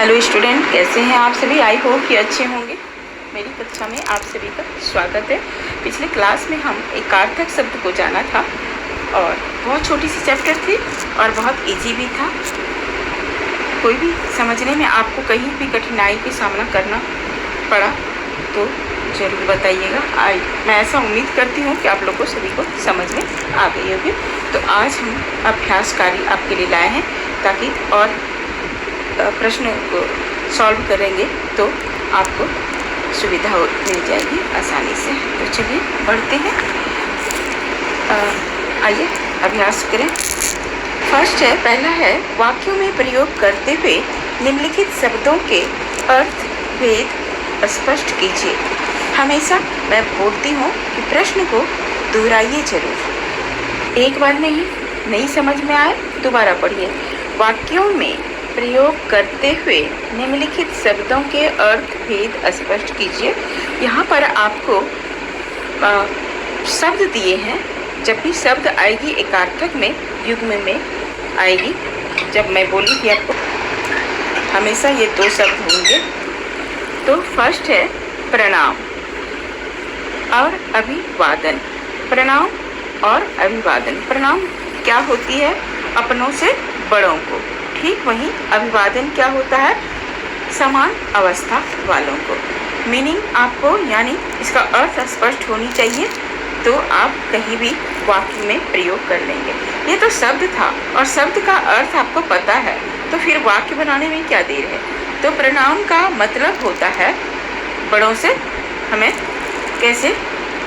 Hello student, कैसे हैं आप सभी। आई होप कि अच्छे होंगे। मेरी कक्षा में आप सभी का स्वागत है। पिछले क्लास में हम एकार्थक शब्द को जाना था और बहुत छोटी सी चैप्टर थी और बहुत इजी भी था। कोई भी समझने में आपको कहीं भी कठिनाई का सामना करना पड़ा तो ज़रूर बताइएगा। मैं ऐसा उम्मीद करती हूँ कि आप लोग को सभी को समझ में आ गई होगी। तो आज हम अभ्यास कार्य आपके लिए लाए हैं ताकि और प्रश्न को सॉल्व करेंगे तो आपको सुविधा मिल जाएगी आसानी से। तो चलिए बढ़ते हैं, आइए अभ्यास करें। फर्स्ट है, पहला है, वाक्यों में प्रयोग करते हुए निम्नलिखित शब्दों के अर्थ भेद स्पष्ट कीजिए। हमेशा मैं बोलती हूँ कि प्रश्न को दोहराइए जरूर। एक बार नहीं समझ में आए दोबारा पढ़िए। वाक्यों में प्रयोग करते हुए निम्नलिखित शब्दों के अर्थ भेद स्पष्ट कीजिए। यहाँ पर आपको शब्द दिए हैं। जब भी शब्द आएगी एकार्थक में युग्म में आएगी। जब मैं बोली थी आपको हमेशा ये दो शब्द होंगे। तो फर्स्ट है प्रणाम और अभिवादन। प्रणाम और अभिवादन। प्रणाम क्या होती है? अपनों से बड़ों को। ठीक वहीं अभिवादन क्या होता है? समान अवस्था वालों को। मीनिंग आपको यानी इसका अर्थ स्पष्ट होनी चाहिए तो आप कहीं भी वाक्य में प्रयोग कर लेंगे। ये तो शब्द था और शब्द का अर्थ आपको पता है तो फिर वाक्य बनाने में क्या देर है। तो प्रणाम का मतलब होता है बड़ों से हमें कैसे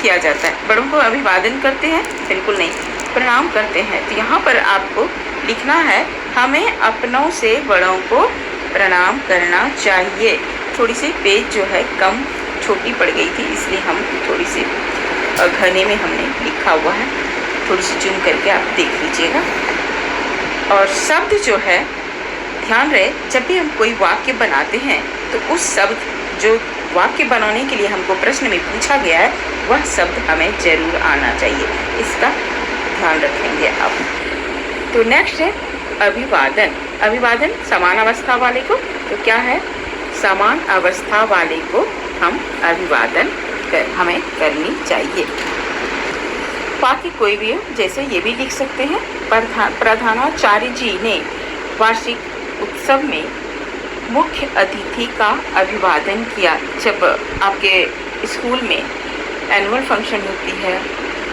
किया जाता है। बड़ों को अभिवादन करते हैं? बिल्कुल नहीं, प्रणाम करते हैं। तो यहाँ पर आपको लिखना है हमें अपनों से बड़ों को प्रणाम करना चाहिए। थोड़ी सी पेज जो है कम छोटी पड़ गई थी इसलिए हम थोड़ी सी घने में हमने लिखा हुआ है। थोड़ी सी जूम करके आप देख लीजिएगा। और शब्द जो है ध्यान रहे, जब भी हम कोई वाक्य बनाते हैं तो उस शब्द जो वाक्य बनाने के लिए हमको प्रश्न में पूछा गया है वह शब्द हमें जरूर आना चाहिए। इसका ध्यान रखेंगे आप। तो नेक्स्ट है अभिवादन। अभिवादन समान अवस्था वाले को। तो क्या है? समान अवस्था वाले को हम अभिवादन हमें करनी चाहिए। वाक्य कोई भी हो, जैसे ये भी लिख सकते हैं, प्रधानाचार्य जी ने वार्षिक उत्सव में मुख्य अतिथि का अभिवादन किया। जब आपके स्कूल में एनुअल फंक्शन होती है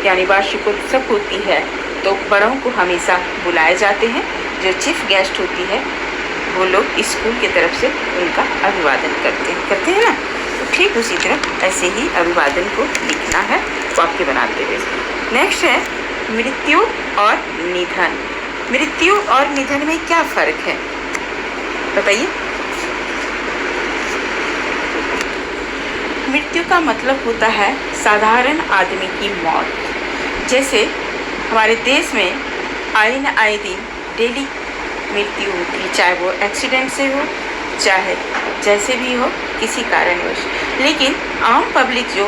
यानी वार्षिक उत्सव होती है तो बड़ों को हमेशा बुलाए जाते हैं। जो चीफ गेस्ट होती है वो लोग स्कूल की तरफ से उनका अभिवादन करते हैं ना। तो ठीक उसी तरह ऐसे ही अभिवादन को लिखना है वाक्य बनाते हुए। नेक्स्ट है मृत्यु और निधन। मृत्यु और निधन में क्या फ़र्क है बताइए। मृत्यु का मतलब होता है साधारण आदमी की मौत। जैसे हमारे देश में आए न आए दिन डेली मृत्यु होती है, चाहे वो एक्सीडेंट से हो चाहे जैसे भी हो किसी कारणवश। लेकिन आम पब्लिक जो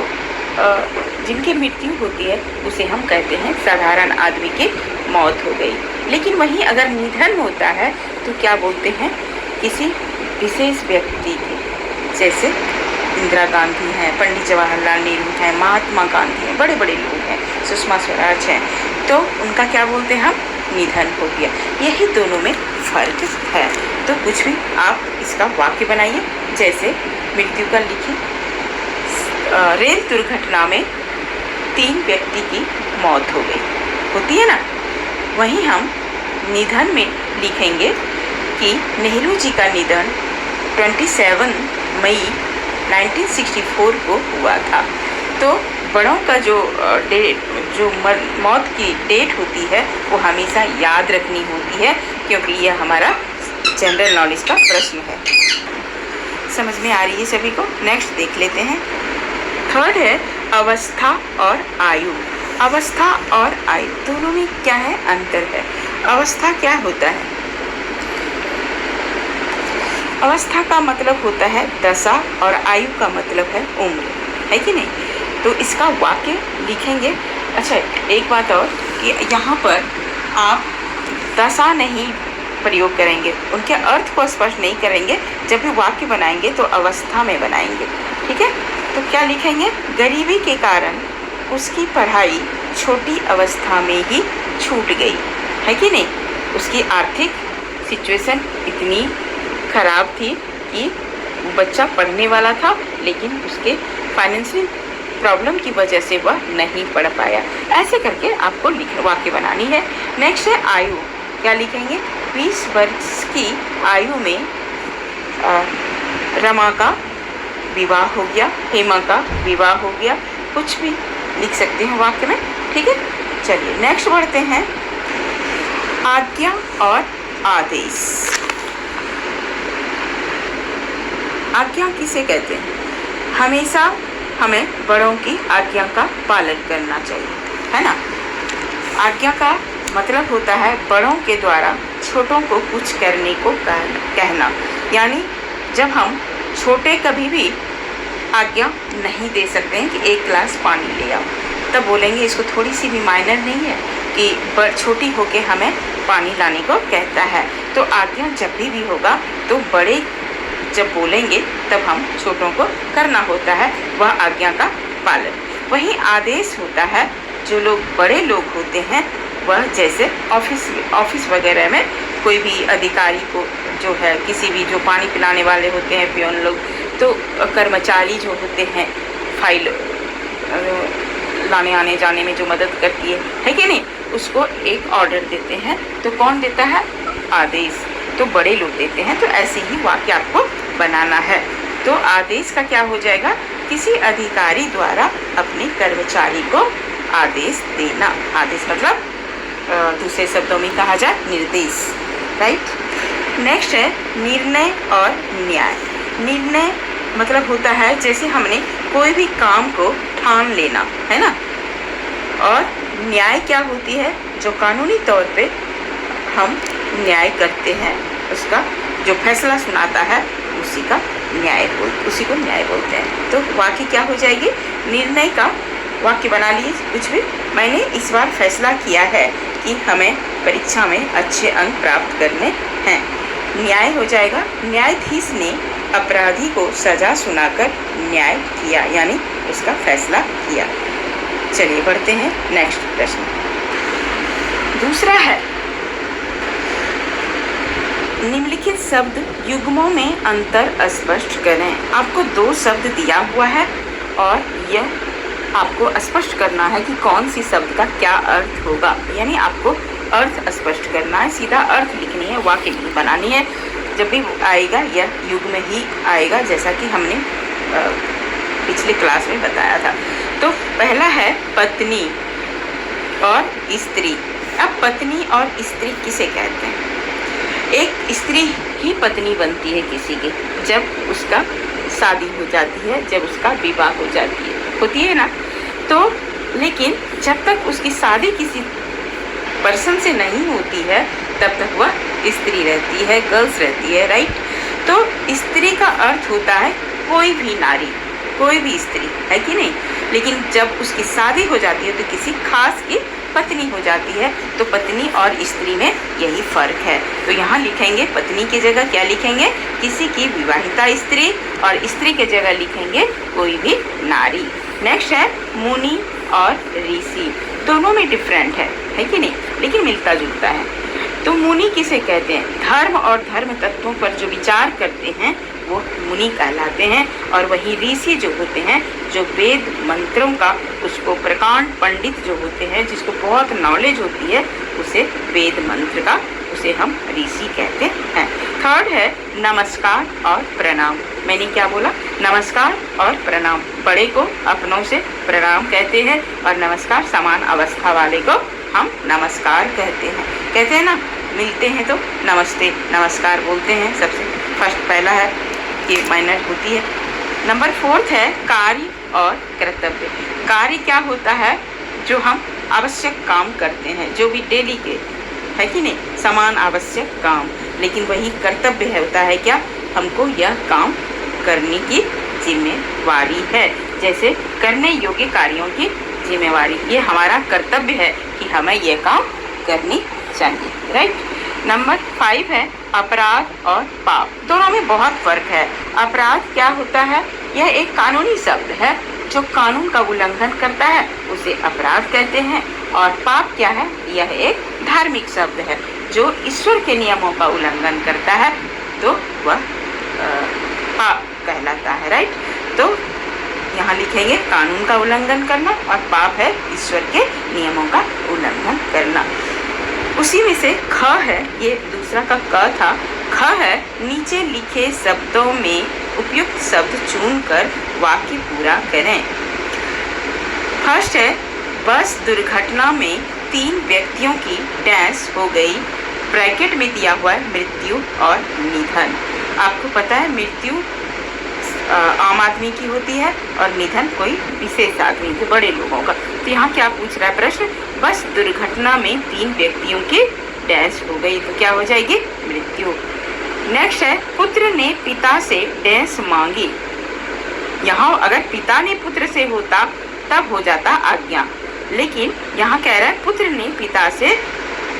जिनकी मृत्यु होती है उसे हम कहते हैं साधारण आदमी की मौत हो गई। लेकिन वहीं अगर निधन होता है तो क्या बोलते हैं? किसी विशेष व्यक्ति की, जैसे इंदिरा गांधी हैं, पंडित जवाहरलाल नेहरू हैं, महात्मा गांधी हैं, बड़े बड़े लोग हैं, सुषमा स्वराज हैं, तो उनका क्या बोलते हैं हम? निधन हो गया। यही दोनों में फ़र्क है। तो कुछ भी आप इसका वाक्य बनाइए। जैसे मृत्यु का लिखिए, रेल दुर्घटना में 3 व्यक्ति की मौत हो गई, होती है ना। वहीं हम निधन में लिखेंगे कि नेहरू जी का निधन 27 मई 1964 को हुआ था। तो बड़ों का जो मौत की डेट होती है वो हमेशा याद रखनी होती है क्योंकि यह हमारा जनरल नॉलेज का प्रश्न है। समझ में आ रही है सभी को? नेक्स्ट देख लेते हैं। थर्ड है अवस्था और आयु। अवस्था और आयु दोनों में क्या है? अंतर है। अवस्था क्या होता है? अवस्था का मतलब होता है दशा और आयु का मतलब है उम्र, है कि नहीं। तो इसका वाक्य लिखेंगे। अच्छा, एक बात और कि यहाँ पर आप दशा नहीं प्रयोग करेंगे, उनके अर्थ को स्पष्ट नहीं करेंगे। जब भी वाक्य बनाएंगे तो अवस्था में बनाएंगे, ठीक है। तो क्या लिखेंगे? गरीबी के कारण उसकी पढ़ाई छोटी अवस्था में ही छूट गई, है कि नहीं। उसकी आर्थिक सिचुएशन इतनी खराब थी कि बच्चा पढ़ने वाला था, लेकिन उसके फाइनेंशियल प्रॉब्लम की वजह से वह नहीं पढ़ पाया। ऐसे करके आपको वाक्य बनानी है। नेक्स्ट है आयु। क्या लिखेंगे? 20 वर्ष की आयु में रमा का विवाह हो गया, हेमा का विवाह हो गया, कुछ भी लिख सकते हैं वाक्य में, ठीक है। चलिए नेक्स्ट बढ़ते हैं। आज्ञा और आदेश। आज्ञा किसे कहते हैं? हमेशा हमें बड़ों की आज्ञा का पालन करना चाहिए, है ना। आज्ञा का मतलब होता है बड़ों के द्वारा छोटों को कुछ करने को कहना। यानी जब हम छोटे कभी भी आज्ञा नहीं दे सकते हैं कि 1 गिलास पानी ले आओ, तब बोलेंगे इसको थोड़ी सी भी माइनर नहीं है कि छोटी होके हमें पानी लाने को कहता है। तो आज्ञा जब भी होगा तो बड़े जब बोलेंगे तब हम छोटों को करना होता है वह आज्ञा का पालन। वहीं आदेश होता है जो लोग बड़े लोग होते हैं, वह जैसे ऑफिस वगैरह में कोई भी अधिकारी को जो है, किसी भी जो पानी पिलाने वाले होते हैं पियोन लोग, तो कर्मचारी जो होते हैं फाइल लाने आने जाने में जो मदद करती है कि नहीं, उसको एक ऑर्डर देते हैं। तो कौन देता है? आदेश। तो बड़े लोग देते हैं। तो ऐसे ही वाक्य आपको बनाना है। तो आदेश का क्या हो जाएगा? किसी अधिकारी द्वारा अपने कर्मचारी को आदेश देना। आदेश मतलब दूसरे शब्दों में कहा जाए निर्देश, राइट। नेक्स्ट है निर्णय और न्याय। निर्णय मतलब होता है जैसे हमने कोई भी काम को ठान लेना, है ना। और न्याय क्या होती है? जो कानूनी तौर पे हम न्याय करते हैं, उसका जो फैसला सुनाता है उसी को न्याय बोलते हैं। तो वाक्य क्या हो जाएगी? निर्णय का वाक्य बना लीजिए कुछ भी। मैंने इस बार फैसला किया है कि हमें परीक्षा में अच्छे अंक प्राप्त करने हैं। न्याय हो जाएगा न्यायाधीश ने अपराधी को सजा सुनाकर न्याय किया, यानी उसका फैसला किया। चलिए बढ़ते हैं नेक्स्ट प्रश्न। दूसरा है निम्नलिखित शब्द युग्मों में अंतर स्पष्ट करें। आपको 2 शब्द दिया हुआ है और यह आपको स्पष्ट करना है कि कौन सी शब्द का क्या अर्थ होगा। यानी आपको अर्थ स्पष्ट करना है, सीधा अर्थ लिखनी है, वाक्य नहीं बनानी है। जब भी आएगा यह युग्म ही आएगा, जैसा कि हमने पिछले क्लास में बताया था। तो पहला है पत्नी और स्त्री। अब पत्नी और स्त्री किसे कहते हैं? एक स्त्री ही पत्नी बनती है किसी की जब उसका शादी हो जाती है, जब उसका विवाह हो जाती है, होती है ना। तो लेकिन जब तक उसकी शादी किसी पर्सन से नहीं होती है तब तक वह स्त्री रहती है, गर्ल्स रहती है, राइट। तो स्त्री का अर्थ होता है कोई भी नारी, कोई भी स्त्री, है कि नहीं। लेकिन जब उसकी शादी हो जाती है तो किसी खास की पत्नी हो जाती है। तो पत्नी और स्त्री में यही फर्क है। तो यहाँ लिखेंगे पत्नी की जगह क्या लिखेंगे? किसी की विवाहिता स्त्री, और स्त्री के जगह लिखेंगे कोई भी नारी। नेक्स्ट है मुनि और ऋषि। दोनों में डिफरेंट है कि नहीं, लेकिन मिलता जुलता है। तो मुनि किसे कहते हैं? धर्म और धर्म तत्वों पर जो विचार करते हैं वो मुनि कहलाते हैं। और वही ऋषि जो होते हैं, जो वेद मंत्रों का उसको प्रकांड पंडित जो होते हैं, जिसको बहुत नॉलेज होती है, उसे वेद मंत्र का उसे हम ऋषि कहते हैं। थर्ड है नमस्कार और प्रणाम। मैंने क्या बोला? नमस्कार और प्रणाम। बड़े को अपनों से प्रणाम कहते हैं और नमस्कार समान अवस्था वाले को हम नमस्कार कहते हैं ना। मिलते हैं तो नमस्ते नमस्कार बोलते हैं। सबसे फर्स्ट पहला है कि माइनर होती है। नंबर 4 है कार्य और कर्तव्य। कार्य क्या होता है? जो हम आवश्यक काम करते हैं, जो भी डेली के, है कि नहीं, समान आवश्यक काम। लेकिन वही कर्तव्य है होता है क्या? हमको यह काम करने की जिम्मेवारी है। जैसे करने योग्य कार्यों की जिम्मेवारी, ये हमारा कर्तव्य है कि हमें यह काम करनी चाहिए, राइट। नंबर 5 है अपराध और पाप। दोनों में बहुत फर्क है। अपराध क्या होता है? यह एक कानूनी शब्द है। जो कानून का उल्लंघन करता है उसे अपराध कहते हैं। और पाप क्या है? यह एक धार्मिक शब्द है। जो ईश्वर के नियमों का उल्लंघन करता है तो वह पाप कहलाता है। राइट। तो यहाँ लिखेंगे कानून का उल्लंघन करना और पाप है ईश्वर के नियमों का उल्लंघन करना। उसी में से ख है, ये दूसरा का क था। ख है नीचे लिखे शब्दों में उपयुक्त शब्द चुनकर वाक्य पूरा करें। फर्स्ट है बस दुर्घटना में 3 व्यक्तियों की डैश हो गई। ब्रैकेट में दिया हुआ है मृत्यु और निधन। आपको पता है मृत्यु आम आदमी की होती है और निधन कोई विशेष आदमी के, बड़े लोगों का। तो यहाँ क्या पूछ रहा है प्रश्न? बस दुर्घटना में 3 व्यक्तियों की डैश हो गई, तो क्या हो जाएगी? मृत्यु। नेक्स्ट है पुत्र ने पिता से डैश मांगी। यहाँ अगर पिता ने पुत्र से होता तब हो जाता आज्ञा, लेकिन यहाँ कह रहा है पुत्र ने पिता से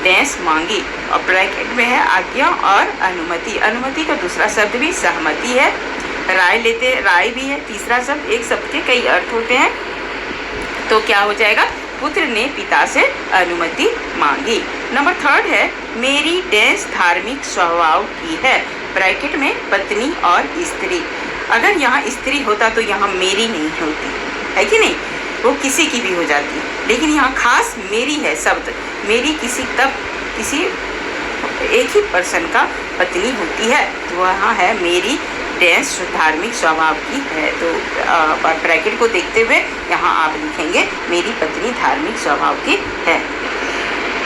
डैश मांगी और ब्रैकेट में है आज्ञा और अनुमति। अनुमति का दूसरा शब्द भी सहमति है। राय लेते, राय भी है तीसरा शब्द। एक शब्द के कई अर्थ होते हैं। तो क्या हो जाएगा? पुत्र ने पिता से अनुमति मांगी। नंबर 3 है मेरी डैश धार्मिक स्वभाव की है। ब्रैकेट में पत्नी और स्त्री। अगर यहाँ स्त्री होता तो यहाँ मेरी नहीं होती, है कि नहीं? वो किसी की भी हो जाती, लेकिन यहाँ खास मेरी है शब्द। मेरी किसी एक ही पर्सन का पत्नी होती है, तो वहाँ है मेरी डैश धार्मिक स्वभाव की है। तो ब्रैकेट को देखते हुए यहाँ आप लिखेंगे मेरी पत्नी धार्मिक स्वभाव की है।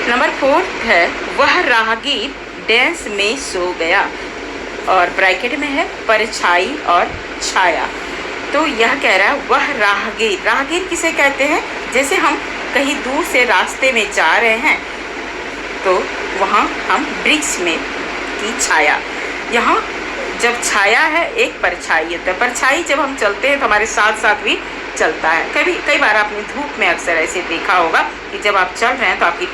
नंबर 4 है वह राहगीर डैश में सो गया और ब्रैकेट में है परछाई और छाया। तो यह कह रहा है वह राहगीर। राहगीर किसे कहते हैं? जैसे हम कहीं दूर से रास्ते में जा रहे हैं तो वहाँ हम वृक्ष में की छाया। यहाँ जब छाया है एक परछाई होता है। परछाई जब हम चलते हैं तो हमारे साथ साथ भी चलता है। कई बार आपने धूप में अक्सर ऐसे देखा होगा कि जब आप चल रहे हैं तो आपकी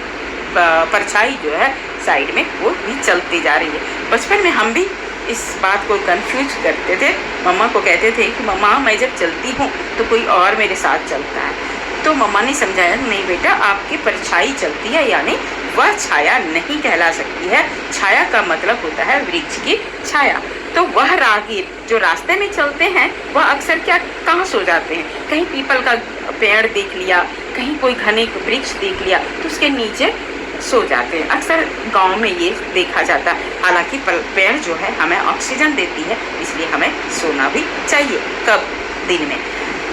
परछाई जो है साइड में वो भी चलती जा रही है। बचपन में हम भी इस बात को कंफ्यूज करते थे। मम्मा को कहते थे कि मम्मा मैं जब चलती हूँ तो कोई और मेरे साथ चलता है। तो मम्मा ने समझाया नहीं बेटा, आपकी परछाई चलती है, यानी वह छाया नहीं कहला सकती है। छाया का मतलब होता है वृक्ष की छाया। तो वह राहगीर जो रास्ते में चलते हैं वह अक्सर कहाँ सो जाते हैं? कहीं पीपल का पेड़ देख लिया, कहीं कोई घने वृक्ष देख लिया तो उसके नीचे सो जाते हैं। अक्सर गांव में ये देखा जाता है। हालांकि पेड़ जो है हमें ऑक्सीजन देती है, इसलिए हमें सोना भी चाहिए। कब? दिन में,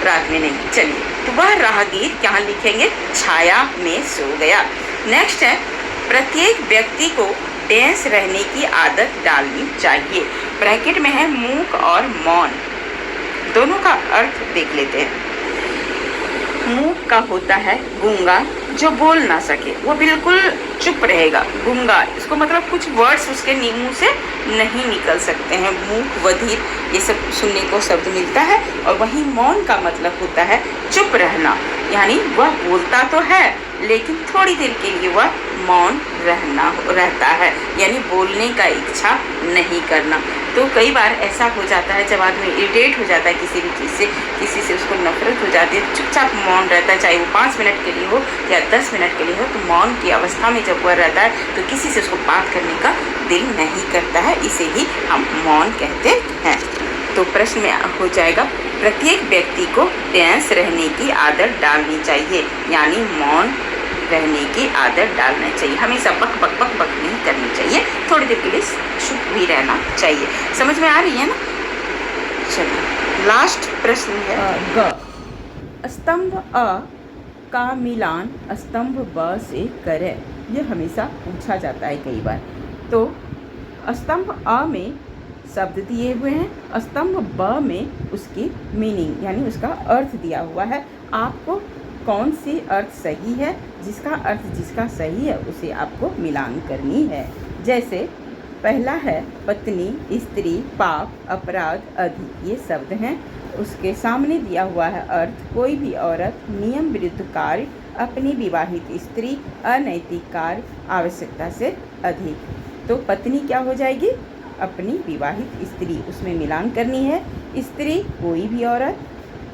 रात में नहीं। चलिए, तो वह राहगीर यहाँ लिखेंगे छाया में सो गया। नेक्स्ट है प्रत्येक व्यक्ति को डैश रहने की आदत डालनी चाहिए। ब्रैकेट में है मूक और मौन। दोनों का अर्थ देख लेते हैं। मूक का होता है गूंगा, जो बोल ना सके, वो बिल्कुल चुप रहेगा, गूंगा। इसको मतलब कुछ वर्ड्स उसके मुंह से नहीं निकल सकते हैं। मूक, बधिर, ये सब सुनने को शब्द मिलता है। और वहीं मौन का मतलब होता है चुप रहना, यानी वह बोलता तो है लेकिन थोड़ी देर के लिए वह मौन रहता है, यानी बोलने का इच्छा नहीं करना। तो कई बार ऐसा हो जाता है जब आदमी इरिटेट हो जाता है किसी भी चीज़ से, किसी से उसको नफरत हो जाती है, चुपचाप मौन रहता है, चाहे वो 5 मिनट के लिए हो या 10 मिनट के लिए हो। तो मौन की अवस्था में जब वह रहता है तो किसी से उसको बात करने का दिल नहीं करता है, इसे ही हम मौन कहते हैं। तो प्रश्न में हो जाएगा प्रत्येक व्यक्ति को डैश रहने की आदत डालनी चाहिए, यानी मौन रहने की आदत डालना चाहिए। हमेशा बक बक बक बक नहीं करनी चाहिए, थोड़ी देर के लिए चुप भी रहना चाहिए। समझ में आ रही है ना? चलिए, लास्ट प्रश्न है ग। स्तंभ अ का मिलान स्तंभ ब से करें। यह हमेशा पूछा जाता है कई बार। तो स्तंभ अ में शब्द दिए हुए हैं, स्तंभ ब में उसकी मीनिंग यानी उसका अर्थ दिया हुआ है। आपको कौन सी अर्थ सही है, जिसका अर्थ जिसका सही है उसे आपको मिलान करनी है। जैसे पहला है पत्नी, स्त्री, पाप, अपराध, अधिक, ये शब्द हैं। उसके सामने दिया हुआ है अर्थ कोई भी औरत, नियम विरुद्ध कार्य, अपनी विवाहित स्त्री, अनैतिक कार्य, आवश्यकता से अधिक। तो पत्नी क्या हो जाएगी? अपनी विवाहित स्त्री, उसमें मिलान करनी है। स्त्री कोई भी औरत।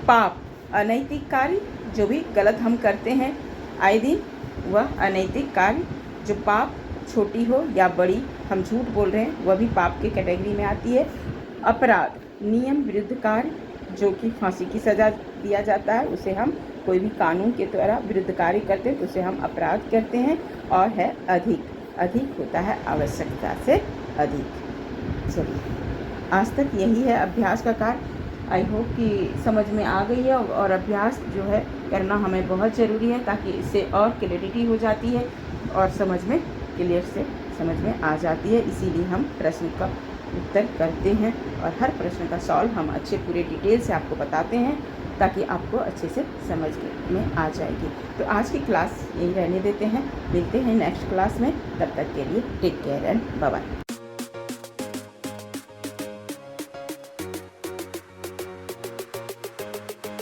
पाप अनैतिक कार्य, जो भी गलत हम करते हैं आए दिन, वह अनैतिक कार्य, जो पाप छोटी हो या बड़ी, हम झूठ बोल रहे हैं, वह भी पाप के कैटेगरी में आती है। अपराध नियम विरुद्ध कार्य, जो कि फांसी की सज़ा दिया जाता है, उसे हम कोई भी कानून के द्वारा विरुद्ध कार्य करते हैं तो उसे हम अपराध करते हैं। और है अधिक, अधिक होता है आवश्यकता से अधिक। चलिए, आज तक यही है अभ्यास का कार्य। आई होप कि समझ में आ गई है, और अभ्यास जो है करना हमें बहुत ज़रूरी है, ताकि इससे और क्लैरिटी हो जाती है और समझ में क्लियर से समझ में आ जाती है। इसीलिए हम प्रश्न का उत्तर करते हैं और हर प्रश्न का सॉल्व हम अच्छे पूरे डिटेल से आपको बताते हैं, ताकि आपको अच्छे से समझ में आ जाएगी। तो आज की क्लास यही रहने देते हैं, मिलते हैं नेक्स्ट क्लास में। तब तक के लिए take care and bye bye.